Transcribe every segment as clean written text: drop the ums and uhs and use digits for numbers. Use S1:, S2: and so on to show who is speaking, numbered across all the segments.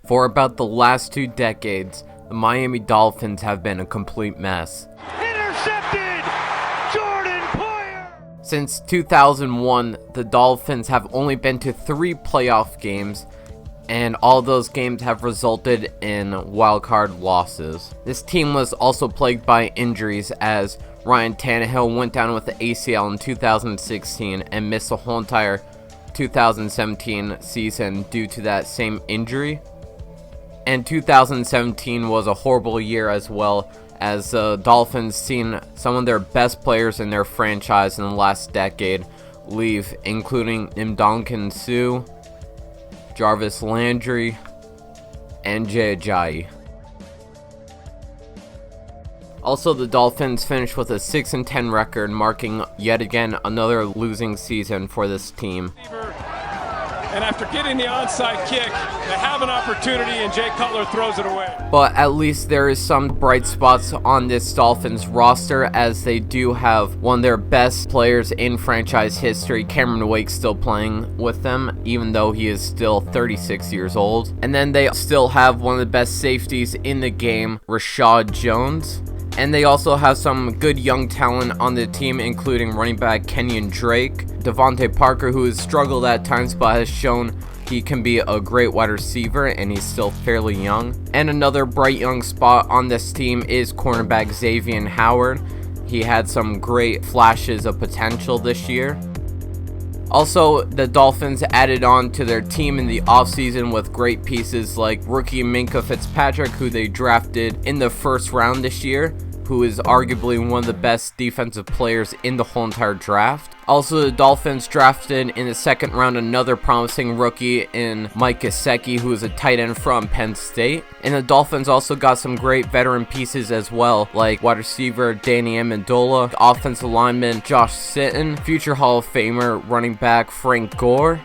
S1: For about the last 2 decades, the Miami Dolphins have been a complete mess.
S2: Intercepted! Jordan Poyer!
S1: Since 2001, the Dolphins have only been to 3 playoff games, and all those games have resulted in wildcard losses. This team was also plagued by injuries, as Ryan Tannehill went down with the ACL in 2016 and missed the whole entire 2017 season due to that same injury. And 2017 was a horrible year as well, as the Dolphins seen some of their best players in their franchise in the last decade leave, including Ndamukong Suh, Jarvis Landry, and Jay Ajayi. Also, the Dolphins finished with a 6-10 record, marking yet again another losing season for this team.
S3: And after getting the onside kick, they have an opportunity and Jay Cutler throws it away.
S1: But at least there is some bright spots on this Dolphins roster, as they do have one of their best players in franchise history, Cameron Wake, still playing with them, even though he is still 36 years old. And then they still have one of the best safeties in the game, Rashad Jones. And they also have some good young talent on the team, including running back Kenyon Drake, Devontae Parker, who has struggled at times but has shown he can be a great wide receiver, and he's still fairly young. And another bright young spot on this team is cornerback Xavier Howard. He had some great flashes of potential this year. Also, the Dolphins added on to their team in the offseason with great pieces like rookie Minkah Fitzpatrick, who they drafted in the first round this year, who is arguably one of the best defensive players in the whole entire draft. Also, the Dolphins drafted in the second round another promising rookie in Mike Gesicki, who is a tight end from Penn State. And the Dolphins also got some great veteran pieces as well, like wide receiver Danny Amendola, offensive lineman Josh Sitton, future Hall of Famer running back Frank Gore.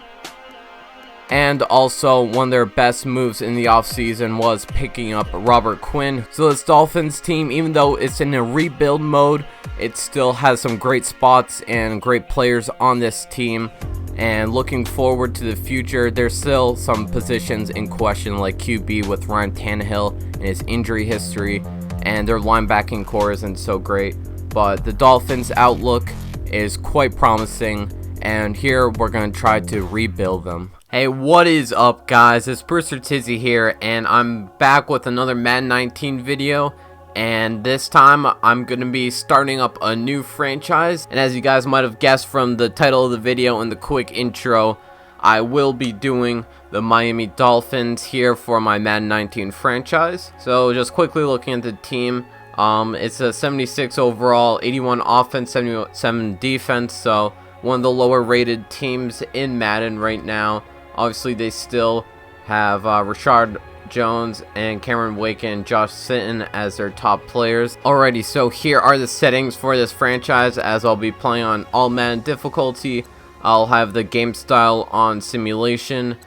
S1: And also, one of their best moves in the offseason was picking up Robert Quinn. So this Dolphins team, even though it's in a rebuild mode, it still has some great spots and great players on this team. And looking forward to the future, there's still some positions in question, like QB with Ryan Tannehill and his injury history, and their linebacking core isn't so great. But the Dolphins' outlook is quite promising, and here we're going to try to rebuild them. Hey, what is up, guys? It's Brewster Tizzy here, and I'm back with another Madden 19 video. And this time, I'm going to be starting up a new franchise. And as you guys might have guessed from the title of the video and the quick intro, I will be doing the Miami Dolphins here for my Madden 19 franchise. So just quickly looking at the team, it's a 76 overall, 81 offense, 77 defense. So one of the lower rated teams in Madden right now. Obviously, they still have Rashad Jones and Cameron Wake and Josh Sitton as their top players. Alrighty, so here are the settings for this franchise, as I'll be playing on all Madden difficulty. I'll have the game style on simulation,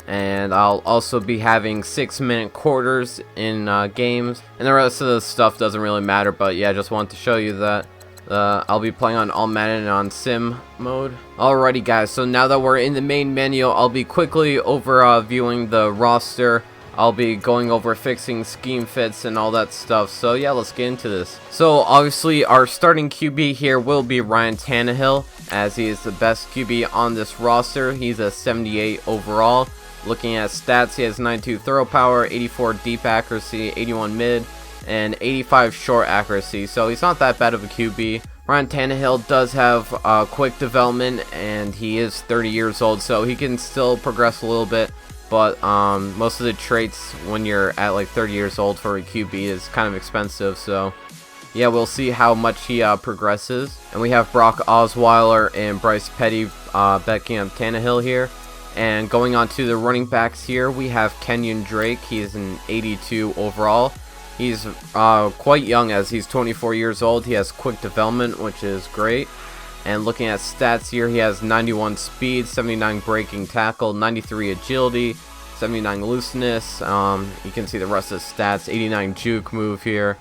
S1: and I'll also be having 6-minute quarters in games. And the rest of the stuff doesn't really matter, but yeah, I just wanted to show you that. I'll be playing on all Madden on sim mode. Alrighty, guys, so now that we're in the main menu, I'll be quickly viewing the roster. I'll be going over fixing scheme fits and all that stuff. So yeah, let's get into this. So obviously our starting QB here will be Ryan Tannehill, as he is the best QB on this roster. He's a 78 overall. Looking at stats, he has 92 throw power, 84 deep accuracy, 81 mid, and 85 short accuracy, so he's not that bad of a QB. Ryan Tannehill does have quick development, and he is 30 years old, so he can still progress a little bit, but most of the traits when you're at like 30 years old for a QB is kind of expensive, so yeah, we'll see how much he progresses. And we have Brock Osweiler and Bryce Petty backing up Tannehill here. And going on to the running backs here, we have Kenyon Drake. He's an 82 overall. He's quite young, as he's 24 years old. He has quick development, which is great. And looking at stats here, he has 91 speed, 79 breaking tackle, 93 agility, 79 looseness. You can see the rest of the stats. 89 juke move here,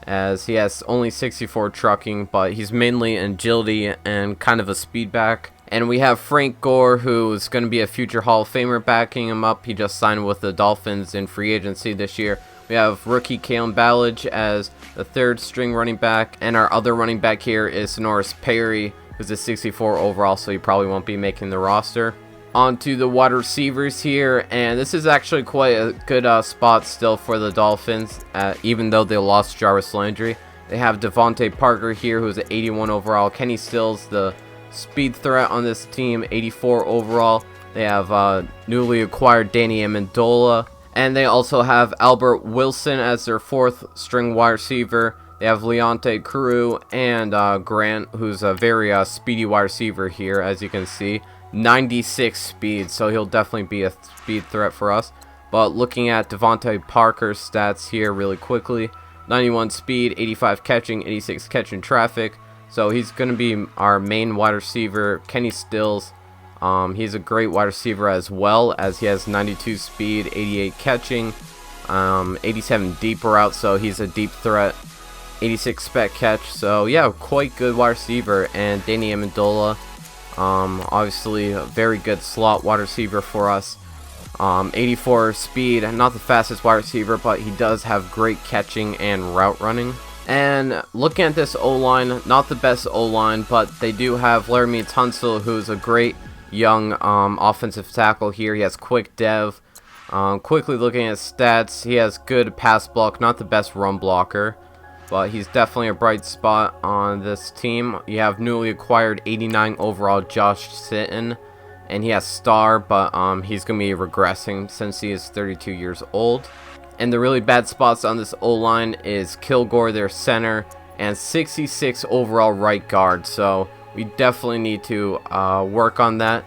S1: as he has only 64 trucking, but he's mainly an agility and kind of a speed back. And we have Frank Gore, who's going to be a future Hall of Famer, backing him up. He just signed with the Dolphins in free agency this year. We have rookie Kalen Ballage as the third string running back. And our other running back here is Sonoris Perry, who's a 64 overall, so he probably won't be making the roster. On to the wide receivers here, and this is actually quite a good spot still for the Dolphins, even though they lost Jarvis Landry. They have Devontae Parker here, who's an 81 overall. Kenny Stills, the speed threat on this team, 84 overall. They have newly acquired Danny Amendola, and they also have Albert Wilson as their fourth string wide receiver. They have Leonte Carew and Grant, who's a very speedy wide receiver here, as you can see. 96 speed, so he'll definitely be a speed threat for us. But looking at Devontae Parker's stats here really quickly, 91 speed, 85 catching, 86 catching traffic. So he's going to be our main wide receiver. Kenny Stills, he's a great wide receiver as well, as he has 92 speed, 88 catching, 87 deep route, so he's a deep threat. 86 spec catch, so yeah, quite good wide receiver. And Danny Amendola, obviously a very good slot wide receiver for us. 84 speed, not the fastest wide receiver, but he does have great catching and route running. And looking at this O-line, not the best O-line, but they do have Laramie Tunsil, who's a great young offensive tackle here. He has quick dev. Quickly looking at stats, he has good pass block, not the best run blocker, but he's definitely a bright spot on this team. You have newly acquired 89 overall Josh Sitton, and he has star, but he's going to be regressing since he is 32 years old. And the really bad spots on this O-line is Kilgore, their center, and 66 overall right guard. So we definitely need to work on that.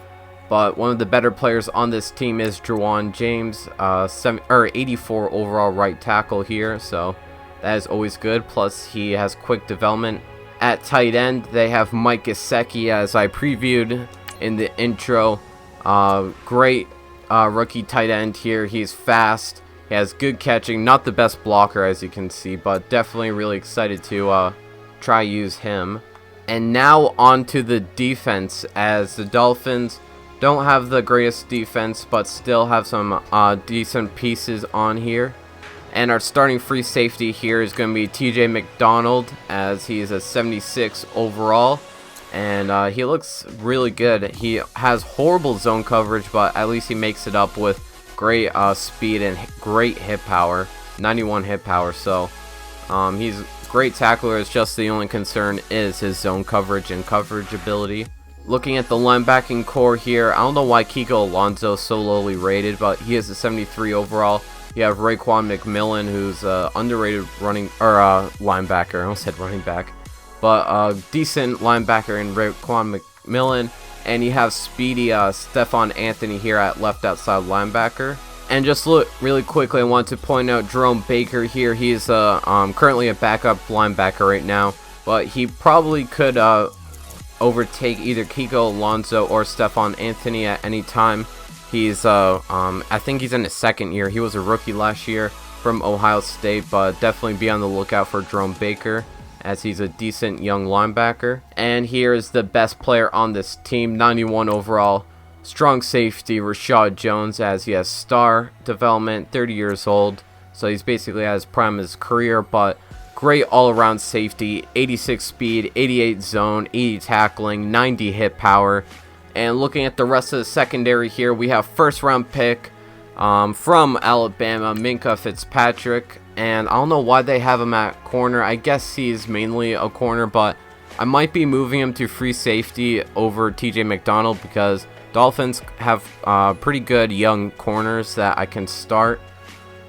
S1: But one of the better players on this team is Juwan James, 84 overall right tackle here. So that is always good. Plus he has quick development. At tight end, they have Mike Gesicki, as I previewed in the intro. Great rookie tight end here. He's fast. He has good catching, not the best blocker as you can see, but definitely really excited to try use him. And now on to the defense, as the Dolphins don't have the greatest defense, but still have some decent pieces on here. And our starting free safety here is going to be TJ McDonald, as he's a 76 overall. And he looks really good. He has horrible zone coverage, but at least he makes it up with great speed and great hit power, 91 hit power. So he's a great tackler. It's just the only concern is his zone coverage and coverage ability. Looking at the linebacking core here, I don't know why Kiko Alonso is so lowly rated, but he is a 73 overall. You have Raekwon McMillan, who's underrated linebacker. I almost said running back, but decent linebacker in Raekwon McMillan. And you have speedy Stephon Anthony here at left outside linebacker. And just look really quickly, I want to point out Jerome Baker here. He's currently a backup linebacker right now, but he probably could overtake either Kiko Alonso or Stephon Anthony at any time. He's I think he's in his second year. He was a rookie last year from Ohio State, but definitely be on the lookout for Jerome Baker, as he's a decent young linebacker. And here is the best player on this team, 91 overall, strong safety Rashad Jones, as he has star development, 30 years old, so he's basically at his prime of his career, but great all-around safety, 86 speed, 88 zone, 80 tackling, 90 hit power. And looking at the rest of the secondary here, we have first round pick from Alabama, Minkah Fitzpatrick. And I don't know why they have him at corner. I guess he's mainly a corner, but I might be moving him to free safety over TJ McDonald, because Dolphins have pretty good young corners that I can start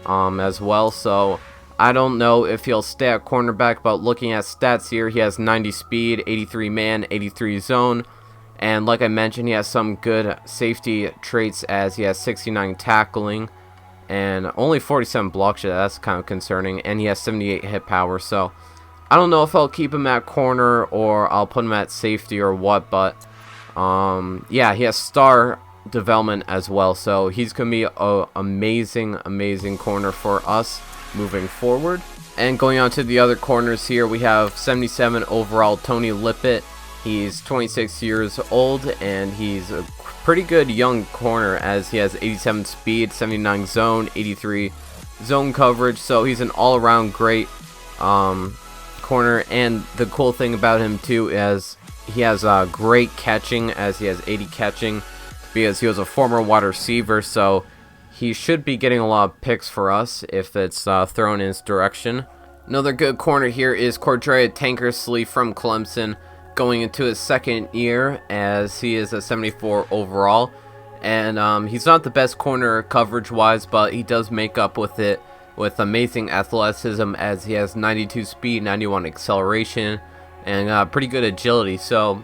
S1: as well. So I don't know if he'll stay at cornerback, but looking at stats here, he has 90 speed, 83 man, 83 zone. And like I mentioned, he has some good safety traits, as he has 69 tackling and only 47 block shot. That's kind of concerning. And he has 78 hit power. So I don't know if I'll keep him at corner or I'll put him at safety or what. But yeah, he has star development as well. So he's going to be an amazing corner for us moving forward. And going on to the other corners here, we have 77 overall Tony Lippett. He's 26 years old, and he's a pretty good young corner as he has 87 speed, 79 zone, 83 zone coverage. So he's an all-around great corner. And the cool thing about him too is he has great catching, as he has 80 catching, because he was a former wide receiver. So he should be getting a lot of picks for us if it's thrown in his direction. Another good corner here is Cordrea Tankersley from Clemson, going into his second year, as he is a 74 overall. And he's not the best corner coverage wise, but he does make up with it with amazing athleticism, as he has 92 speed, 91 acceleration, and pretty good agility. So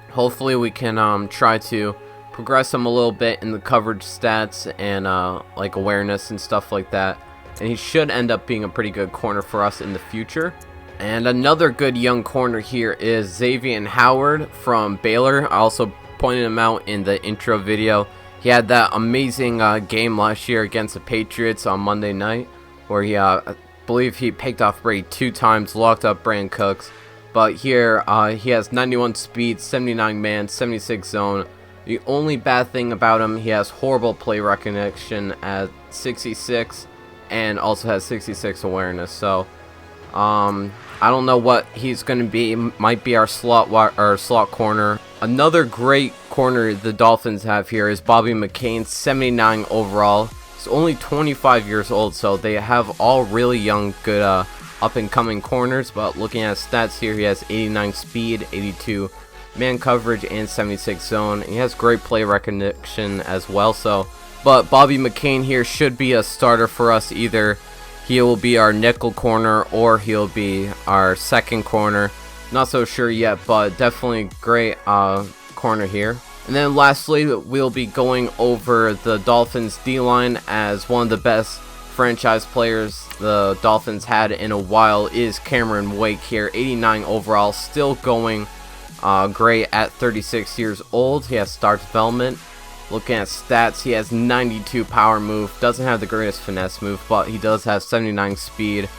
S1: hopefully we can try to progress him a little bit in the coverage stats and like awareness and stuff like that, and he should end up being a pretty good corner for us in the future. And another good young corner here is Xavier Howard from Baylor. I also pointed him out in the intro video. He had that amazing game last year against the Patriots on Monday night, where he, I believe he picked off Brady 2 times, locked up Brandon Cooks. But here, he has 91 speed, 79 man, 76 zone. The only bad thing about him, he has horrible play recognition at 66, and also has 66 awareness. So I don't know what he's going to be. Might be our slot corner. Another great corner the Dolphins have here is Bobby McCain, 79 overall. He's only 25 years old, so they have all really young, good up-and-coming corners. But looking at stats here, he has 89 speed, 82 man coverage, and 76 zone. He has great play recognition as well. But Bobby McCain here should be a starter for us. Either he will be our nickel corner or he'll be our second corner. Not so sure yet, but definitely great corner here. And then lastly, we'll be going over the Dolphins D-line, as one of the best franchise players the Dolphins had in a while is Cameron Wake here, 89 overall, still going great at 36 years old. He has star development. Looking at stats, he has 92 power move, doesn't have the greatest finesse move, but he does have 79 speed,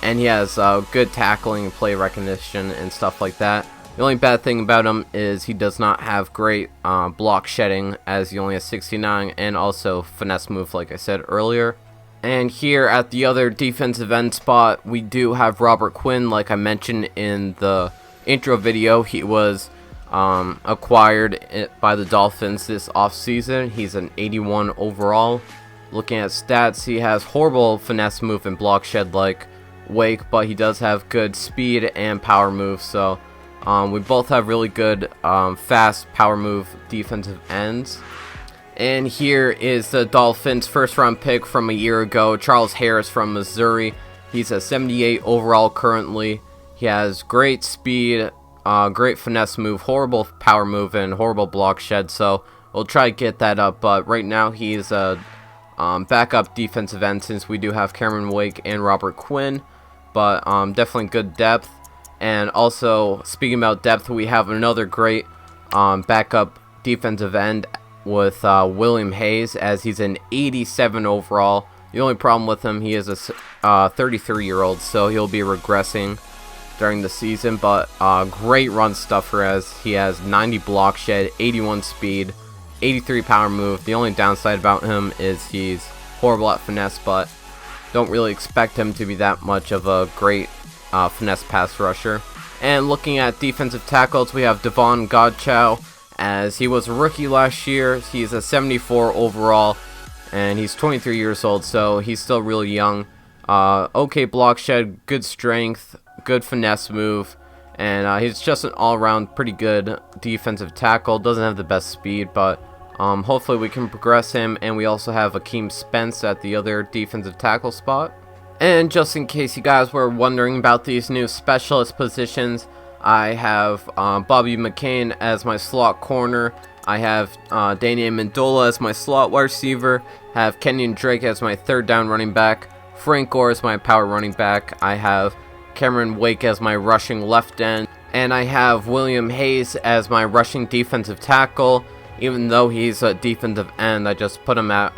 S1: and he has good tackling and play recognition and stuff like that. The only bad thing about him is he does not have great block shedding, as he only has 69, and also finesse move, like I said earlier. And here at the other defensive end spot, we do have Robert Quinn. Like I mentioned in the intro video, he was acquired by the Dolphins this offseason. He's an 81 overall. Looking at stats, he has horrible finesse move and block shed like Wake, but he does have good speed and power move. So we both have really good fast power move defensive ends. And here is the Dolphins' first round pick from a year ago, Charles Harris from Missouri. He's a 78 overall currently. He has great speed, great finesse move, horrible power move, and horrible block shed. So we'll try to get that up. But right now he's a backup defensive end, since we do have Cameron Wake and Robert Quinn. But definitely good depth. And also, speaking about depth, we have another great backup defensive end with William Hayes, as he's an 87 overall. The only problem with him, he is a 33-year-old, so he'll be regressing during the season. But great run stuffer, as he has 90 block shed, 81 speed, 83 power move. The only downside about him is he's horrible at finesse, but don't really expect him to be that much of a great finesse pass rusher. And looking at defensive tackles, we have Devon Godchow, as he was a rookie last year. He's a 74 overall, and he's 23 years old, so he's still really young. Okay block shed, good strength, good finesse move, and he's just an all-around pretty good defensive tackle. Doesn't have the best speed, but hopefully we can progress him. And we also have Akeem Spence at the other defensive tackle spot. And just in case you guys were wondering about these new specialist positions, I have Bobby McCain as my slot corner. I have Danny Amendola as my slot wide receiver. I have Kenyon Drake as my third down running back. Frank Gore as my power running back. I have Cameron Wake as my rushing left end. And I have William Hayes as my rushing defensive tackle. Even though he's a defensive end, I just put him at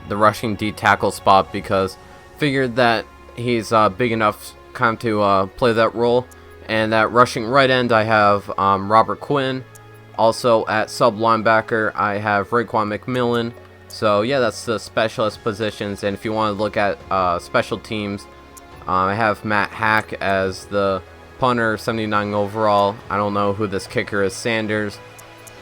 S1: the rushing D tackle spot, because figured that he's big enough kind of to play that role. And at rushing right end, I have Robert Quinn. Also at sub linebacker, I have Raekwon McMillan. So yeah, that's the specialist positions. And if you want to look at special teams, I have Matt Hack as the punter, 79 overall. I don't know who this kicker is, Sanders.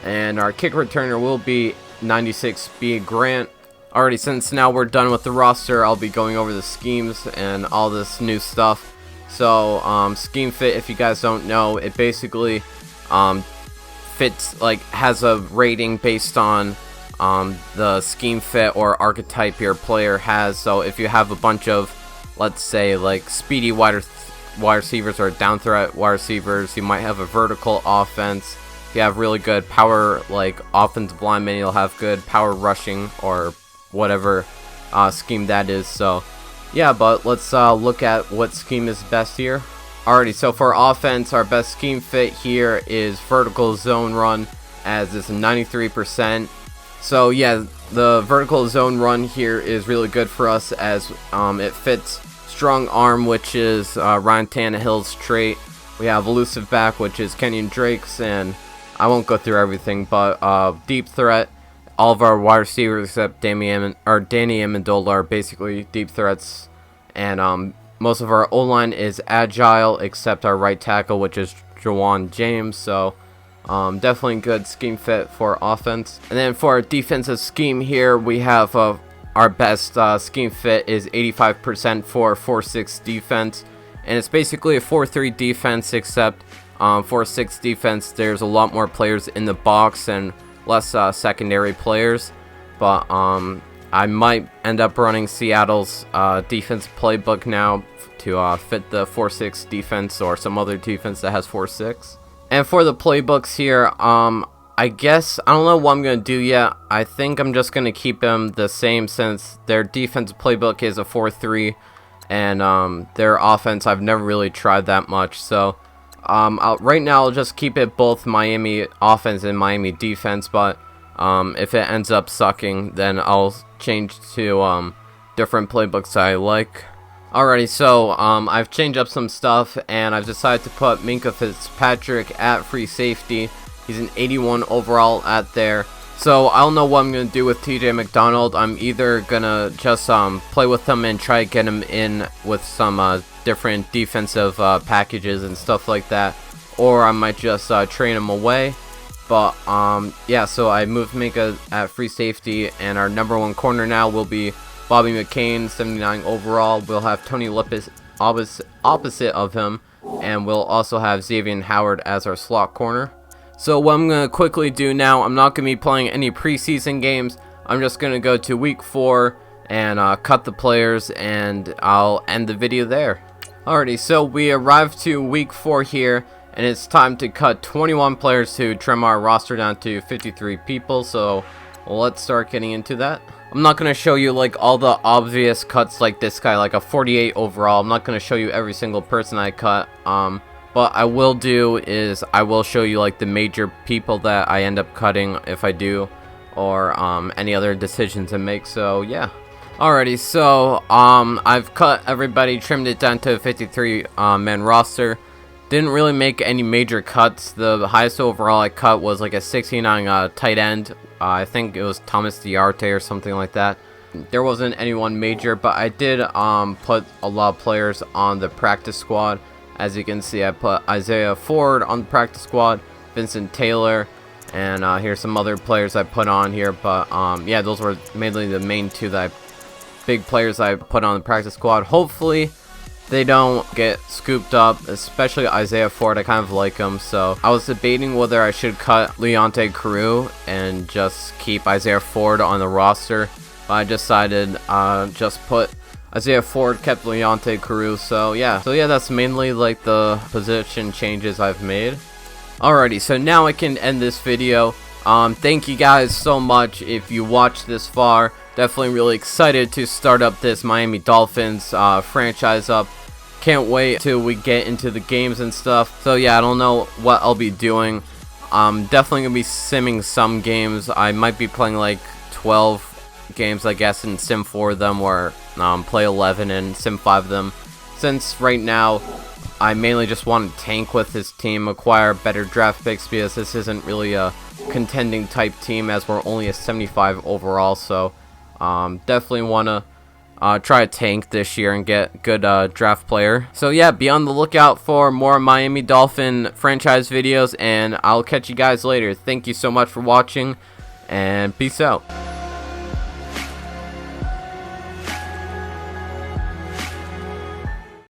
S1: And our kick returner will be 96B Grant. Alrighty, since now we're done with the roster, I'll be going over the schemes and all this new stuff. So scheme fit, if you guys don't know, it basically fits, like, has a rating based on the scheme fit or archetype your player has. So if you have a bunch of, let's say, like speedy wide receivers or down threat wide receivers, you might have a vertical offense. If you have really good power, like offensive linemen, you'll have good power rushing or whatever scheme that is. So yeah, but let's look at what scheme is best here. Alrighty, so for offense, our best scheme fit here is vertical zone run, as it's 93%. So yeah, the vertical zone run here is really good for us, as it fits strong arm, which is Ryan Tannehill's trait. We have elusive back, which is Kenyon Drake's, and I won't go through everything, but deep threat, all of our wide receivers except Danny Amendola are basically deep threats, and most of our O-line is agile except our right tackle, which is Jawan James. So definitely good scheme fit for offense. And then for our defensive scheme here, we have our best scheme fit is 85% for 4-6 defense, and it's basically a 4-3 defense, except 4-6 defense there's a lot more players in the box and less secondary players. But I might end up running Seattle's defense playbook now to fit the 4-6 defense or some other defense that has 4-6. And for the playbooks here, I guess I don't know what I'm gonna do yet. I think I'm just gonna keep them the same, since their defense playbook is a 4-3, and their offense I've never really tried that much. So right now I'll just keep it both Miami offense and Miami defense, but if it ends up sucking, then I'll change to different playbooks I like. Alrighty, so I've changed up some stuff, and I've decided to put Minkah Fitzpatrick at free safety. He's an 81 overall at there. So I don't know what I'm going to do with TJ McDonald. I'm either going to just play with him and try to get him in with some different defensive packages and stuff like that, or I might just train him away. But yeah, so I moved Minkah at free safety, and our number one corner now will be Bobby McCain, 79 overall. We'll have Tony Lippis opposite of him, and we'll also have Xavier Howard as our slot corner. So what I'm going to quickly do now, I'm not going to be playing any preseason games. I'm just going to go to week 4 and cut the players, and I'll end the video there. Alrighty, so we arrived to week 4 here, and it's time to cut 21 players to trim our roster down to 53 people. So let's start getting into that. I'm not going to show you like all the obvious cuts like this guy, like a 48 overall. I'm not going to show you every single person I cut. What I will do is I will show you like the major people that I end up cutting if I do, or any other decisions to make. So yeah. Alrighty, so I've cut everybody, trimmed it down to a 53 man roster. Didn't really make any major cuts. The highest overall I cut was like a 69 tight end. I think it was Thomas Diarte or something like that. There wasn't anyone major, but I did put a lot of players on the practice squad. As you can see, I put Isaiah Ford on the practice squad, Vincent Taylor, and here's some other players I put on here. But yeah, those were mainly the main two big players I put on the practice squad. Hopefully they don't get scooped up, especially Isaiah Ford. I kind of like him, so I was debating whether I should cut Leonte Carew and just keep Isaiah Ford on the roster. But I decided just put Isaiah Ford, kept Leonte Carew. So yeah, that's mainly like the position changes I've made. Alrighty, so now I can end this video. Thank you guys so much if you watched this far. Definitely really excited to start up this Miami Dolphins franchise up. Can't wait till we get into the games and stuff. So yeah, I don't know what I'll be doing. I'm definitely gonna be simming some games. I might be playing like 12 games, I guess, and sim 4 of them, or play 11 and sim 5 of them. Since right now I mainly just want to tank with his team, acquire better draft picks, because this isn't really a contending type team, as we're only a 75 overall. So definitely want to try to tank this year and get good draft player. So yeah, be on the lookout for more Miami Dolphin franchise videos, and I'll catch you guys later. Thank you so much for watching, and peace out.